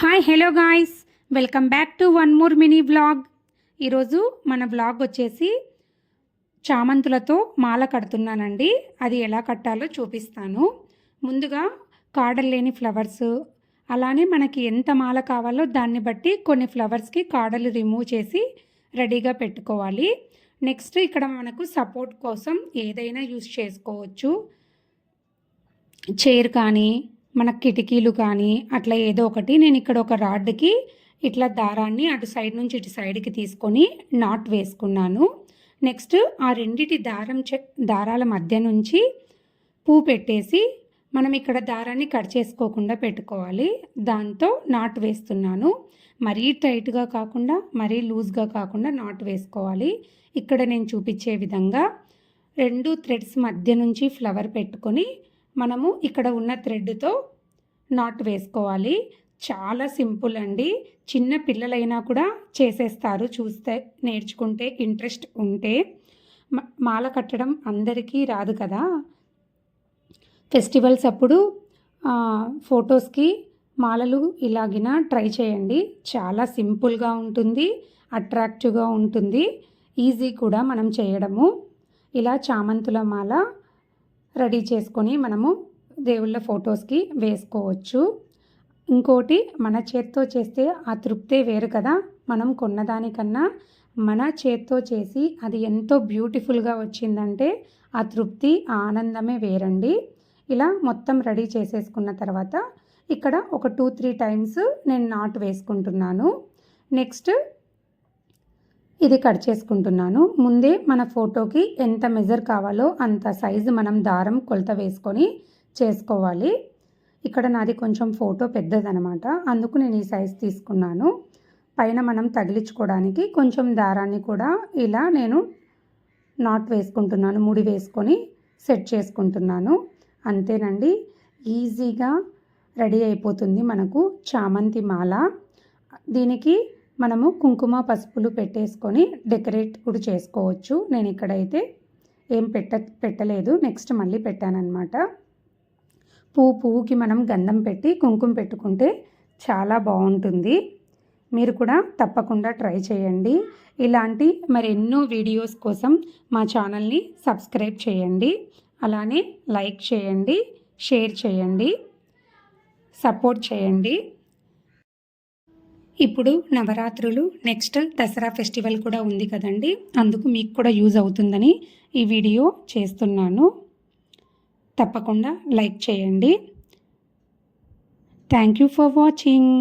Hi hello guys, welcome back to one more mini vlog. ఈరోజు మన vlog వచ్చేసి చామంతులతో మాల కడుతున్నానండి. అది ఎలా కట్టాలో చూపిస్తాను. ముందుగా కాడలు లేని ఫ్లవర్స్, అలానే మనకి ఎంత మాల కావాలో దాన్ని బట్టి కొన్ని ఫ్లవర్స్కి కాడలు రిమూవ్ చేసి రెడీగా పెట్టుకోవాలి. నెక్స్ట్ ఇక్కడ మనకు సపోర్ట్ కోసం ఏదైనా యూస్ చేసుకోవచ్చు. చైర్ కానీ మన కిటికీలు కానీ అట్లా ఏదో ఒకటి. నేను ఇక్కడ ఒక రాడ్కి ఇట్లా దారాన్ని అటు సైడ్ నుంచి ఇటు సైడ్కి తీసుకొని నాట్ వేసుకున్నాను. నెక్స్ట్ ఆ రెండిటి దారాల మధ్య నుంచి పువ్వు పెట్టేసి మనం ఇక్కడ దారాన్ని కట్ చేసుకోకుండా పెట్టుకోవాలి. దాంతో నాట్ వేస్తున్నాను. మరీ టైట్గా కాకుండా మరీ లూజ్గా కాకుండా నాట్ వేసుకోవాలి. ఇక్కడ నేను చూపించే విధంగా 2 థ్రెడ్స్ మధ్య నుంచి ఫ్లవర్ పెట్టుకొని మనము ఇక్కడ ఉన్న థ్రెడ్తో నాట్ వేసుకోవాలి. చాలా సింపుల్ అండి. చిన్న పిల్లలైనా కూడా చేసేస్తారు, చూస్తే నేర్చుకుంటే ఇంట్రెస్ట్ ఉంటే. మాల కట్టడం అందరికీ రాదు కదా. ఫెస్టివల్స్ అప్పుడు ఫొటోస్కి మాలలు ఇలాగిన ట్రై చేయండి. చాలా సింపుల్గా ఉంటుంది, అట్రాక్టివ్గా ఉంటుంది, ఈజీ కూడా మనం చేయడము. ఇలా చామంతుల మాల రెడీ చేసుకొని మనము దేవుళ్ళ ఫొటోస్కి వేసుకోవచ్చు. ఇంకోటి, మన చేత్తో చేస్తే ఆ తృప్తే వేరు కదా. మనం కొన్నదానికన్నా మన చేత్తో చేసి అది ఎంతో బ్యూటిఫుల్గా వచ్చిందంటే ఆ తృప్తి, ఆనందమే వేరండి. ఇలా మొత్తం రెడీ చేసేసుకున్న తర్వాత ఇక్కడ ఒక 2-3 టైమ్స్ నేను నాట్ వేసుకుంటున్నాను. నెక్స్ట్ ఇది కట్ చేసుకుంటున్నాను. ముందే మన ఫోటోకి ఎంత మెజర్ కావాలో అంత సైజు మనం దారం కొలత వేసుకొని చేసుకోవాలి. ఇక్కడ నాది కొంచెం ఫోటో పెద్దదనమాట, అందుకు నేను ఈ సైజ్ తీసుకున్నాను. పైన మనం తగిలించుకోవడానికి కొంచెం దారాన్ని కూడా ఇలా నేను నాట్ వేసుకుంటున్నాను, ముడి వేసుకొని సెట్ చేసుకుంటున్నాను. అంతేనండి, ఈజీగా రెడీ అయిపోతుంది మనకు చామంతి మాల. దీనికి మనము కుంకుమ పసుపులు పెట్టేసుకొని డెకరేట్ కూడా చేసుకోవచ్చు. నేను ఇక్కడైతే ఏం పెట్టలేదు, నెక్స్ట్ మళ్ళీ పెట్టానన్నమాట. పువ్వుకి మనం గంధం పెట్టి కుంకుమ పెట్టుకుంటే చాలా బాగుంటుంది. మీరు కూడా తప్పకుండా ట్రై చేయండి. ఇలాంటి మరెన్నో వీడియోస్ కోసం మా ఛానల్ని సబ్స్క్రైబ్ చేయండి. అలానే లైక్ చేయండి, షేర్ చేయండి, సపోర్ట్ చేయండి. ఇప్పుడు నవరాత్రులు, నెక్స్ట్ దసరా ఫెస్టివల్ కూడా ఉంది కదండి. అందుకు మీకు కూడా యూజ్ అవుతుందని ఈ వీడియో చేస్తున్నాను. తప్పకుండా లైక్ చేయండి. Thank you for watching.